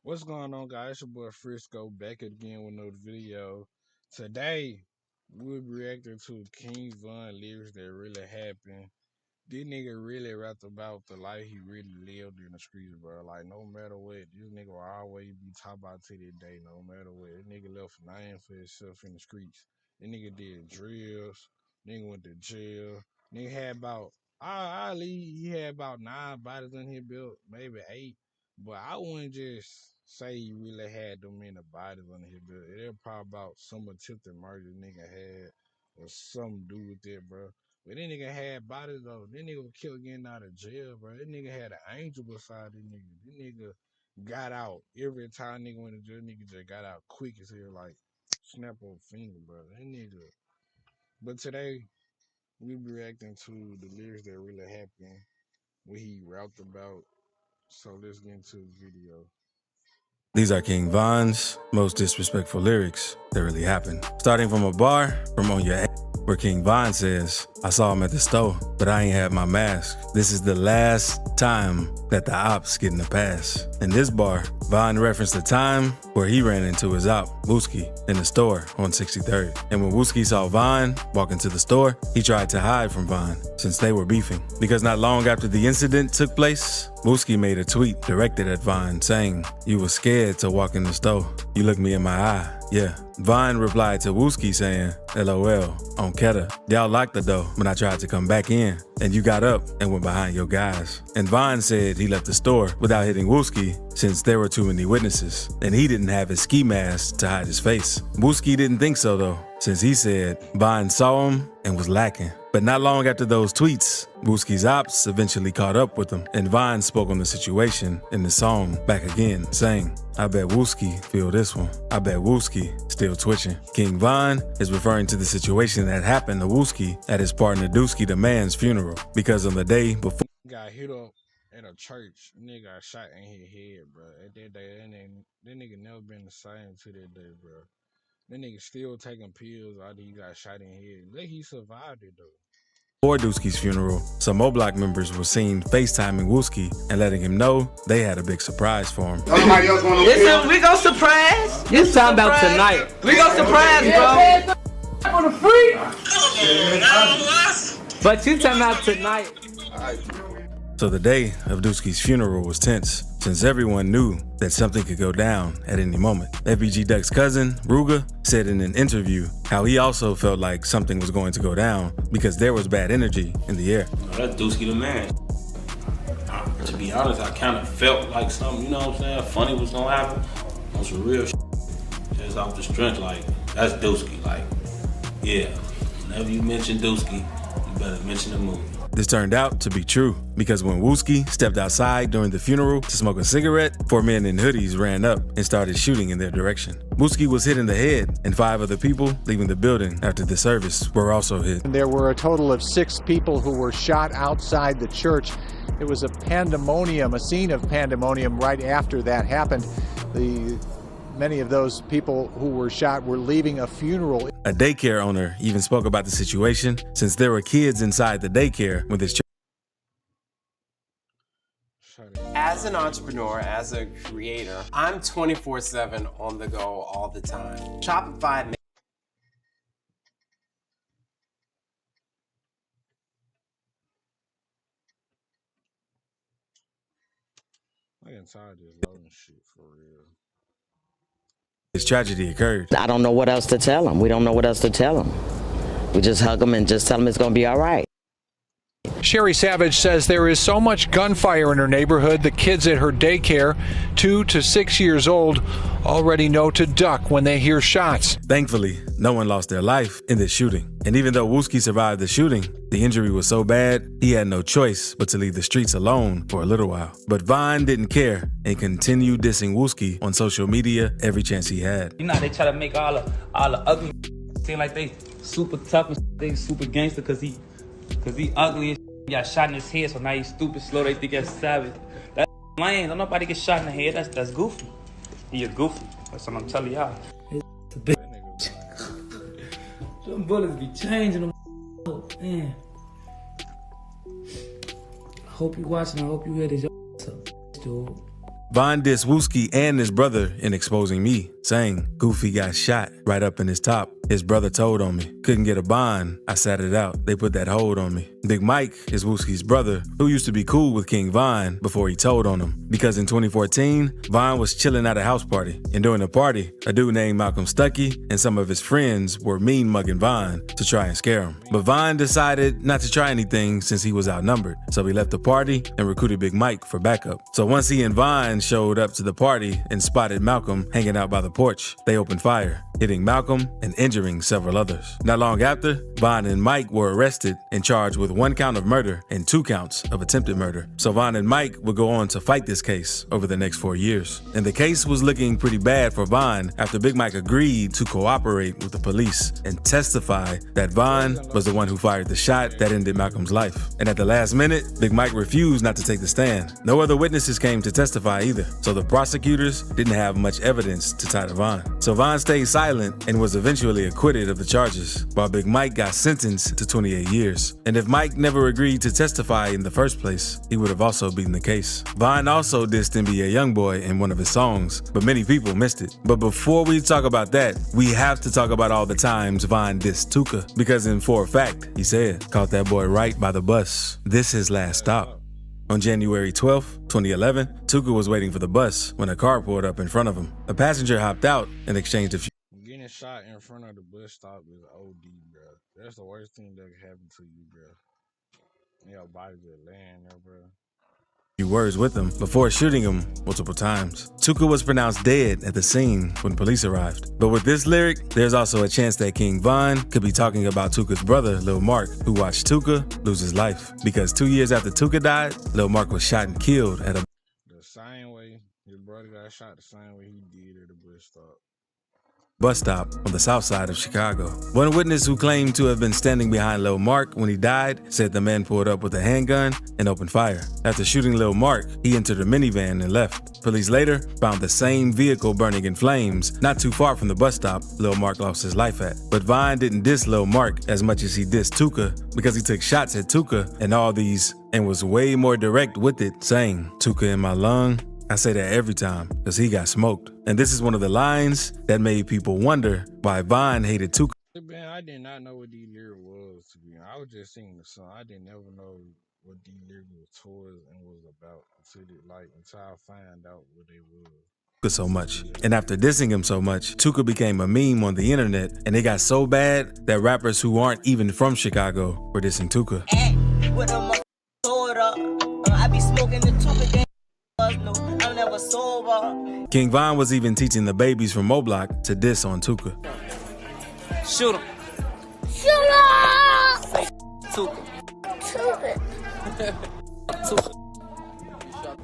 What's going on, guys? It's your boy Frisco back again with another video. Today, we'll be reacting to King Von lyrics that really happened. This nigga really rapped about the life he really lived in the streets, bro. Like, no matter what, this nigga will always be top out to this day, no matter what. This nigga left a name for himself in the streets. This nigga did drills. Nigga went to jail. Nigga had about, I leave, he had about 9 bodies in his belt, maybe 8. But I wouldn't just say he really had them many bodies under his belt. It was probably about some attempted murder nigga had or something to do with it, bro. But that nigga had bodies though. That nigga was killed getting out of jail, bro. That nigga had an angel beside this nigga. This nigga got out. Every time nigga went to jail, nigga just got out quick as hell, like snap of a finger, bro. That nigga. But today, we be reacting to the lyrics that really happened, what he rapped about. So let's get into the video. These are King Von's most disrespectful lyrics that really happened. Starting from a bar from On Your A, where King Von says, I saw him at the store, but I ain't had my mask. This is the last time that the ops getting a pass. In this bar, Von referenced the time where he ran into his op, Wooski, in the store on 63rd. And when Wooski saw Von walk into the store, he tried to hide from Von since they were beefing. Because not long after the incident took place, Wooski made a tweet directed at Von saying, you were scared to walk in the store. You looked me in my eye. Yeah. Von replied to Wooski saying, LOL, on Keta. Y'all locked the door when I tried to come back in, and you got up and went behind your guys. And Von said he left the store without hitting Wooski since there were too many witnesses, and he didn't have his ski mask to hide his face. Wooski didn't think so though, since he said Von saw him and was lacking. But not long after those tweets, Wooski's ops eventually caught up with him, and Von spoke on the situation in the song Back Again, saying, I bet Wooski feel this one. I bet Wooski still twitching. King Von is referring to the situation that happened to Wooski at his partner Dooski the Man's funeral, because on the day before, Got hit up at a church. Nigga got shot in his head, bro. At that day, that nigga never been the same to that day, bro. That nigga still taking pills after he got shot in his head. Like he survived it though. Before Dooski's funeral, some O-Block members were seen FaceTiming Wooski and letting him know they had a big surprise for him. Listen, we gon' surprise. You talking about tonight. We gon' surprise, bro. On the free. But you talking about tonight. So the day of Dooski's funeral was tense, since everyone knew that something could go down at any moment. FBG Duck's cousin, Ruga, said in an interview how he also felt like something was going to go down because there was bad energy in the air. That's Dooski the Man. To be honest, I kind of felt like something, you know what I'm saying, funny was gonna happen. On some real shit. Just off the strength, like, that's Dooski. Like, yeah, whenever you mention Dooski, you better mention the movie. This turned out to be true, because when Wooski stepped outside during the funeral to smoke a cigarette, 4 men in hoodies ran up and started shooting in their direction. Wooski was hit in the head, and 5 other people leaving the building after the service were also hit. There were a total of 6 people who were shot outside the church. It was a pandemonium, a scene of pandemonium right after that happened. Many of those people who were shot were leaving a funeral. A daycare owner even spoke about the situation, since there were kids inside the daycare when this church. As an entrepreneur, as a creator, I'm 24/7 on the go all the time. Shopify. I get tired of this loading shit for real. This tragedy occurred. I don't know what else to tell them. We don't know what else to tell them. We just hug them and just tell them it's gonna be all right. Sherry Savage says there is so much gunfire in her neighborhood, the kids at her daycare, 2 to 6 years old, already know to duck when they hear shots. Thankfully, no one lost their life in this shooting. And even though Wooski survived the shooting, the injury was so bad, he had no choice but to leave the streets alone for a little while. But Von didn't care and continued dissing Wooski on social media every chance he had. You know, they try to make all the ugly seem like they super tough and they super gangster cause he ugly and he got shot in his head, so now he's stupid slow, they think that's savage. That's lame. Don't nobody get shot in the head. That's goofy. He a goofy. That's what I'm telling y'all. Some bullets be changing them. Man. I hope you watching. I hope you hear this. Dude. Von dissed Wooski and his brother in Exposing Me, saying, Goofy got shot right up in his top. His brother told on me. Couldn't get a bond. I sat it out. They put that hold on me. Big Mike is Wooski's brother, who used to be cool with King Von before he told on him. Because in 2014, Von was chilling at a house party. And during the party, a dude named Malcolm Stuckey and some of his friends were mean mugging Von to try and scare him. But Von decided not to try anything since he was outnumbered. So he left the party and recruited Big Mike for backup. So once he and Von showed up to the party and spotted Malcolm hanging out by the porch, they opened fire, hitting Malcolm and injuring several others. Not long after, Von and Mike were arrested and charged with 1 count of murder and 2 counts of attempted murder. So Von and Mike would go on to fight this case over the next 4 years. And the case was looking pretty bad for Von after Big Mike agreed to cooperate with the police and testify that Von was the one who fired the shot that ended Malcolm's life. And at the last minute, Big Mike refused not to take the stand. No other witnesses came to testify either, so the prosecutors didn't have much evidence to tie to Von. So Von stayed silent and was eventually acquitted of the charges, while Big Mike got sentenced to 28 years. And if Mike never agreed to testify in the first place, he would have also beaten the case. Von also dissed NBA YoungBoy in one of his songs, but many people missed it. But before we talk about that, we have to talk about all the times Von dissed Tuka, because in For a Fact, he said, caught that boy right by the bus. This his last stop. On January 12, 2011, Tuka was waiting for the bus when a car pulled up in front of him. A passenger hopped out and exchanged a few. Getting shot in front of the bus stop is OD, bro. That's the worst thing that could happen to you, bro. Your body just laying there, bro. Words with him before shooting him multiple times. Tuka was pronounced dead at the scene when police arrived. But with this lyric, there's also a chance that King Von could be talking about Tuka's brother, Lil Mark, who watched Tuka lose his life. Because 2 years after Tuka died, Lil Mark was shot and killed at a The same way his brother got shot, the same way he did at the bus stop. Bus stop on the south side of Chicago. One witness who claimed to have been standing behind Lil Mark when he died said the man pulled up with a handgun and opened fire. After shooting Lil Mark, he entered a minivan and left. Police later found the same vehicle burning in flames not too far from the bus stop Lil Mark lost his life at. But Von didn't diss Lil Mark as much as he dissed Tuka because he took shots at Tuka and all these and was way more direct with it, saying, Tuka in my lung. I say that every time because he got smoked. And this is one of the lines that made people wonder why Von hated Tuka. Man, I did not know what these lyrics was, to be honest. I was just singing the song. I didn't ever know what these lyrics was towards and was about until I find out what they was. So much. And after dissing him so much, Tuka became a meme on the internet, and it got so bad that rappers who aren't even from Chicago were dissing Tuka. I be smoking the Tuka game. I'm never sober. King Von was even teaching the babies from Mo Block to diss on Tuka. Shoot him. Shoot him! Say Tuka. Tuka.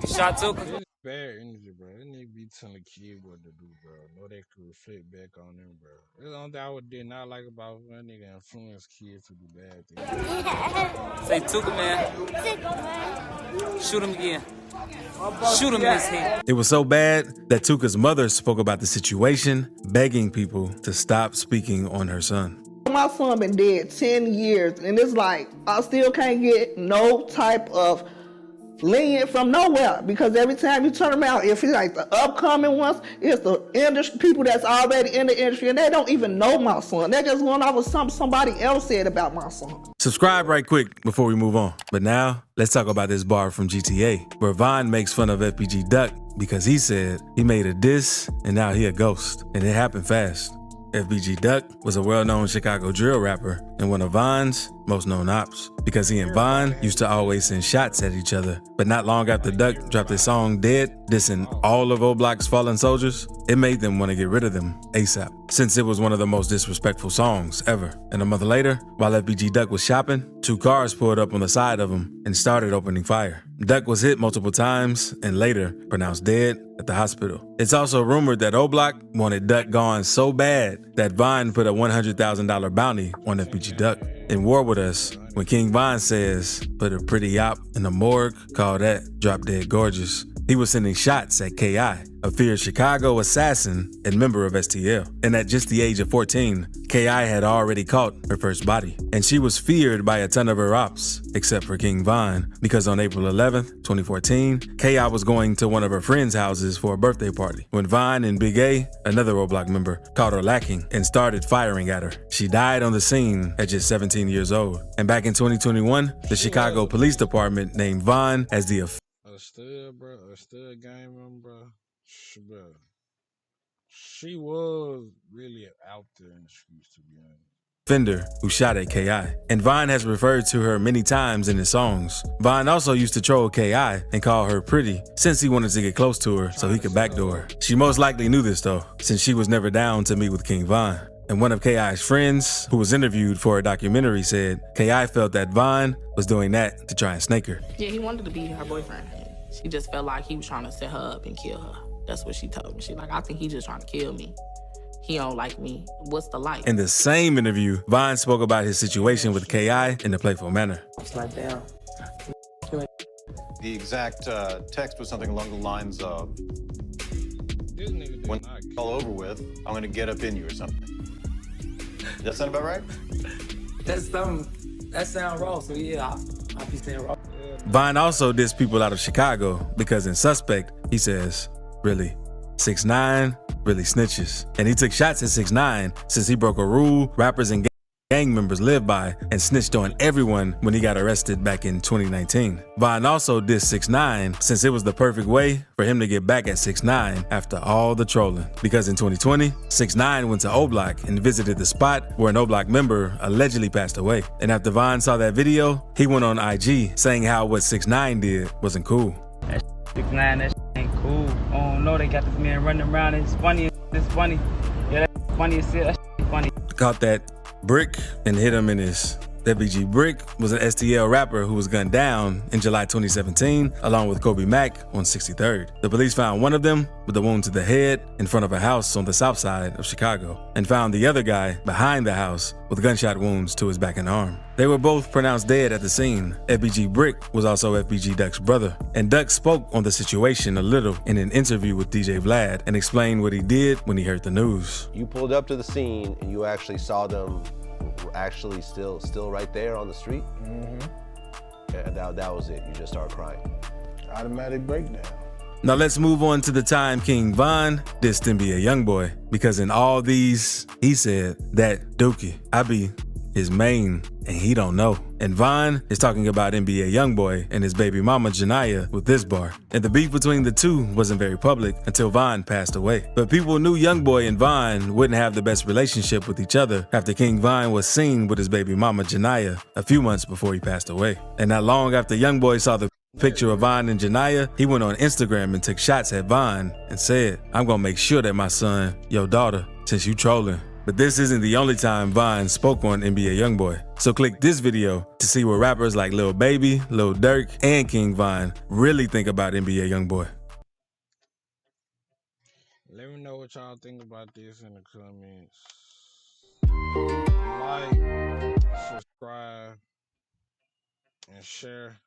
You shot Tuka? Bad energy, bro. That nigga be telling kids what to do, bro. Know they could reflect back on them, bro. That's the only thing I did not like about that nigga influence kids to do bad things. Say Tuka, man. Shoot him again. Shoot him in his head. It was so bad that Tuka's mother spoke about the situation, begging people to stop speaking on her son. My son been dead 10 years, and it's like I still can't get no type of lenient from nowhere, because every time you turn around, if it's like the upcoming ones, it's the industry, people that's already in the industry, and they don't even know my son. They're just going off with something somebody else said about my son. Subscribe right quick before we move on. But now, let's talk about this bar from GTA, where Von makes fun of FBG Duck because he said he made a diss and now he a ghost, and it happened fast. FBG Duck was a well-known Chicago drill rapper and one of Von's most known ops, because he and Von used to always send shots at each other. But not long after Duck dropped his song Dead, dissing all of O Block's fallen soldiers, it made them want to get rid of them ASAP, since it was one of the most disrespectful songs ever. And a month later, while FBG Duck was shopping, 2 cars pulled up on the side of him and started opening fire. Duck was hit multiple times and later pronounced dead at the hospital. It's also rumored that O Block wanted Duck gone so bad that Von put a $100,000 bounty on FBG Duck. In War With Us, when King Von says, put a pretty op in the morgue, call that Drop Dead Gorgeous. He was sending shots at K.I., a feared Chicago assassin and member of STL. And at just the age of 14, K.I. had already caught her first body. And she was feared by a ton of her ops, except for King Von, because on April 11th, 2014, K.I. was going to one of her friends' houses for a birthday party when Von and Big A, another Roadblock member, caught her lacking and started firing at her. She died on the scene at just 17 years old. And back in 2021, the Chicago Police Department named Von as the a stud, bro, a stud gamer, bro. Bro. She was really out there in the streets, to be honest. offender who shot at K.I. And Von has referred to her many times in his songs. Von also used to troll K.I. and call her pretty since he wanted to get close to her so he could backdoor her. She most likely knew this though, since she was never down to meet with King Von. And one of K.I.'s friends, who was interviewed for a documentary, said K.I. felt that Von was doing that to try and snake her. Yeah, he wanted to be her boyfriend. She just felt like he was trying to set her up and kill her. That's what she told me. She like, I think he just trying to kill me. He don't like me. What's the like? In the same interview, Von spoke about his situation with K.I. in a playful manner. It's like, damn. The exact text was something along the lines of, when it's all over with, I'm gonna get up in you or something. Does that sound about right? That sound raw, so yeah, I'll be saying raw. Von also dissed people out of Chicago because in Suspect, he says, really, 6ix9ine really snitches. And he took shots at 6ix9ine since he broke a rule rappers and gang members live by and snitched on everyone when he got arrested back in 2019. Von also dissed 6ix9ine since it was the perfect way for him to get back at 6ix9ine after all the trolling. Because in 2020, 6ix9ine went to O-Block and visited the spot where an O-Block member allegedly passed away. And after Von saw that video, he went on IG saying how what 6ix9ine did wasn't cool. That 6ix9ine, that ain't cool. Oh no, they got this man running around. It's funny. It's funny. Yeah, that's funny as hell. That's funny. Caught that brick and hit him in his. FBG Brick was an STL rapper who was gunned down in July 2017 along with Kobe Mack on 63rd. The police found one of them with a wound to the head in front of a house on the south side of Chicago and found the other guy behind the house with gunshot wounds to his back and arm. They were both pronounced dead at the scene. FBG Brick was also FBG Duck's brother, and Duck spoke on the situation a little in an interview with DJ Vlad and explained what he did when he heard the news. You pulled up to the scene and you actually saw them actually still right there on the street? Mm-hmm. And that was it. You just started crying. Automatic breakdown. Now let's move on to the time King Von dissed NBA Youngboy, because in all these, he said that Dookie, I be his main, and he don't know. And Von is talking about NBA Youngboy and his baby mama Janiyah with this bar. And the beef between the two wasn't very public until Von passed away. But people knew Youngboy and Von wouldn't have the best relationship with each other after King Von was seen with his baby mama Janiyah a few months before he passed away. And not long after Youngboy saw the picture of Von and Janiyah, he went on Instagram and took shots at Von and said, I'm gonna make sure that my son, your daughter, since you trolling. But this isn't the only time Von spoke on NBA Youngboy. So click this video to see what rappers like Lil Baby, Lil Durk, and King Von really think about NBA Youngboy. Let me know what y'all think about this in the comments. Like, subscribe, and share.